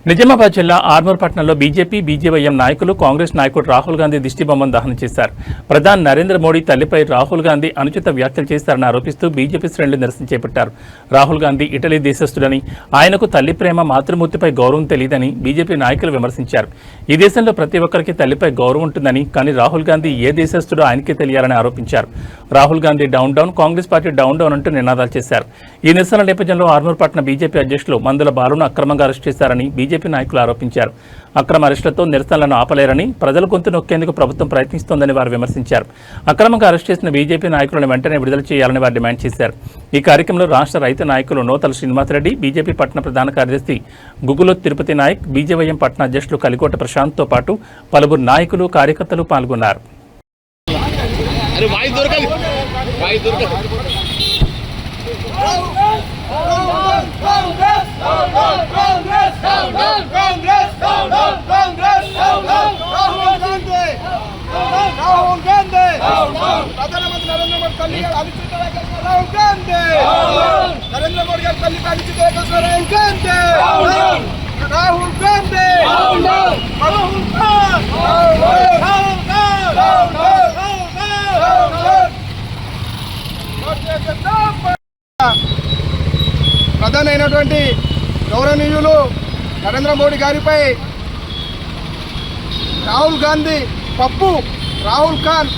నిజామాబాద్ జిల్లా ఆర్మూర్ పట్టణంలో BJP BJYM నాయకులు కాంగ్రెస్ నాయకుడు రాహుల్ గాంధీ దిష్టిబొమ్మను దహనం చేశారు. ప్రధాని నరేంద్ర మోడీ తల్లిపై రాహుల్ గాంధీ అనుచిత వ్యాఖ్యలు చేశారని ఆరోపిస్తూ బీజేపీ శ్రేణులు నిరసన చేపట్టారు. రాహుల్ గాంధీ ఇటలీ దేశస్థుడని, ఆయనకు తల్లి ప్రేమ మాతృమూర్తిపై గౌరవం తెలియదని బీజేపీ నాయకులు విమర్శించారు. ఈ దేశంలో ప్రతి ఒక్కరికి తల్లిపై గౌరవం ఉంటుందని, కానీ రాహుల్ గాంధీ ఏ దేశస్థుడో ఆయనకే తెలియాలని ఆరోపించారు. Rahul Gandhi down down, Congress party down down అంటూ నినాదాలు చేశారు. ఈ నిరసనల నేపథ్యంలో ఆర్మూర్ పట్టణ బీజేపీ అధ్యక్షులు మందుల బాలును అక్రమంగా అరెస్ట్ చేశారని బీజేపీ నాయకులు ఆరోపించారు. అక్రమ అరెస్టులతో నిరసనలను ఆపలేరని, ప్రజల గొంతు నొక్కేందుకు ప్రభుత్వం ప్రయత్నిస్తోందని వారు విమర్శించారు. అక్రమంగా అరెస్ట్ చేసిన బీజేపీ నాయకులను వెంటనే విడుదల చేయాలని వారు డిమాండ్ చేశారు. ఈ కార్యక్రమంలో రాష్ట్ర రైతు నాయకులు నోతల శ్రీనివాసరెడ్డి, బీజేపీ పట్టణ ప్రధాన కార్యదర్శి గుగులో తిరుపతి నాయక్, బీజేవైఎం పట్టణ అధ్యక్షులు కలికోట ప్రశాంత్తో పాటు పలువురు నాయకులు, కార్యకర్తలు పాల్గొన్నారు. ప్రధానమంత్రి నరేంద్ర మోడీ తల్లి అనుచిత రాహుల్ గాంధీ, నరేంద్ర మోడీ గారి తల్లి అనుచిత రాహుల్ గాంధీ, రాహుల్ గాంధీ, ప్రధాని అయినటువంటి గౌరవనీయులు నరేంద్ర మోడీ గారిపై రాహుల్ గాంధీ పప్పు రాహుల్ ఖాన్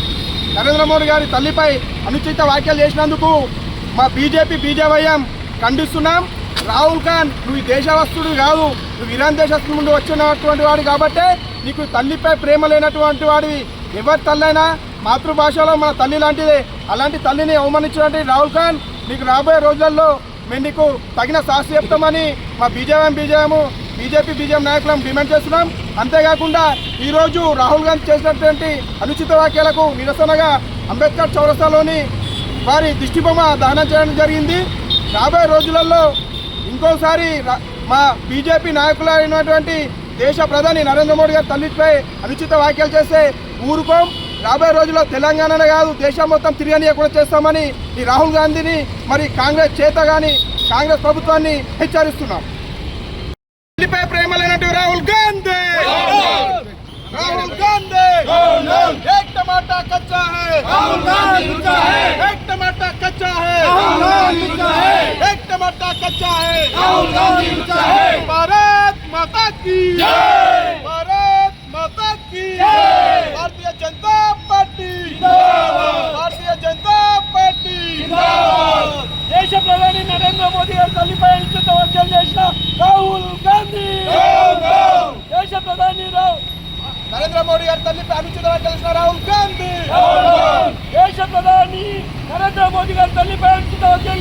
నరేంద్ర మోడీ గారి తల్లిపై అనుచిత వ్యాఖ్యలు చేసినందుకు మా బీజేవైఎం ఖండిస్తున్నాం. రాహుల్ ఖాన్, నువ్వు ఈ దేశవస్తుడు కాదు, నువ్వు ఇరాన్ దేశస్తు నుండి వచ్చినటువంటి వాడు కాబట్టే నీకు తల్లిపై ప్రేమ లేనటువంటి వాడివి. ఎవరి తల్లైనా మాతృభాషలో మన తల్లి లాంటిదే. అలాంటి తల్లిని అవమానించినటువంటి రాహుల్ ఖాన్, నీకు రాబోయే రోజుల్లో మేము నీకు తగిన శాస్తి చెప్తామని మా బీజేపీ నాయకులను డిమాండ్ చేస్తున్నాం. అంతేకాకుండా ఈరోజు రాహుల్ గాంధీ చేసినటువంటి అనుచిత వ్యాఖ్యలకు నిరసనగా అంబేద్కర్ చౌరస్తాలోని వారి దిష్టిబొమ్మ దహనం చేయడం జరిగింది. రాబోయే రోజులలో ఇంకోసారి మా బీజేపీ నాయకులైనటువంటి దేశ ప్రధాని నరేంద్ర మోడీ గారి తల్లిపై అనుచిత వ్యాఖ్యలు చేస్తే ఊరుకోం. రాబోయే రోజుల్లో తెలంగాణనే కాదు, దేశం మొత్తం తిరగనీయకుండా చేస్తామని ఈ రాహుల్ గాంధీని, మరి కాంగ్రెస్ కాంగ్రెస్ ప్రభుత్వాన్ని హెచ్చరిస్తున్నాం. తల్లిపై ప్రేమ లేనట్టు రాహుల్ గాంధీ, एक टमाटर कच्चा है, एक टमाटर कच्चा है, एक टमाटर कच्चा है। भारत माता की जय, भारत माता की जय। भारतीय जनता पार्टी जिंदाबाद, भारतीय जनता पार्टी जिंदाबाद। देश प्रधानी नरेंद्र मोदी गाరి తల్లిపై అనుచిత వ్యాఖ్యలు చేసిన రాహుల్ గాంధీ, దేశ ప్రధాని నరేంద్ర మోడీ గారి తల్లిపై అనుచిత వ్యాఖ్యలు చేసిన రాహుల్ గాంధీ, దేశ ప్రధాని నరేంద్ర మోదీ గారి తల్లిపై అనుచిత వ్యాఖ్యలు